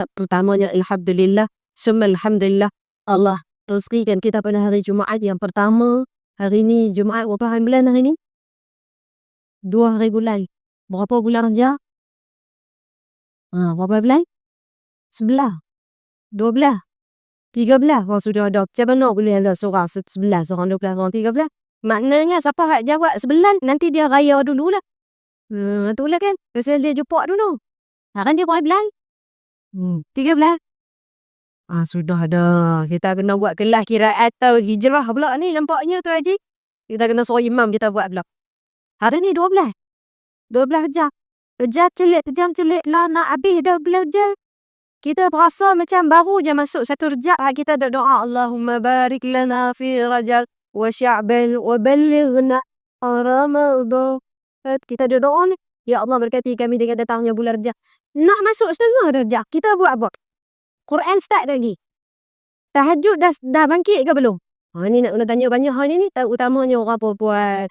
Pertamanya alhamdulillah, summa alhamdulillah Allah rezekikan kita pada hari Jumaat yang pertama. Hari ni Jumaat berapa hari bulan hari ni? 2 hari bulan. Berapa bulan Rejab? Berapa bulan? 11, 12, 13. Sudah ada. Macam mana boleh ada seorang 11, seorang 12, seorang 13? Maknanya siapa hak jawab 9 nanti dia raya dululah. Itulah kan. Pasal dia jumpa dulu. Kan dia berapa bulan? 13. Sudah ada. Kita kena buat kelas kiraat atau hijrah pula ni nampaknya tu Haji. Kita kena suruh imam kita buat pula. Hari ni 12. 12 jam. Jam celik lah nak habis dah belajar. Kita berasa macam baru je masuk satu rejab. Kita dah doa Allahumma barik lana fi Rajab wa Sya'ban wa balighna Ramadan. Kita dah doa ni. Ya Allah berkati kami dengan datangnya bulan Rejab. Nak masuk setengah Rejab. Kita buat apa? Quran start lagi. Tahajud dah bangkit ke belum? Ni nak tanya banyak hari ni. Utamanya orang perempuan,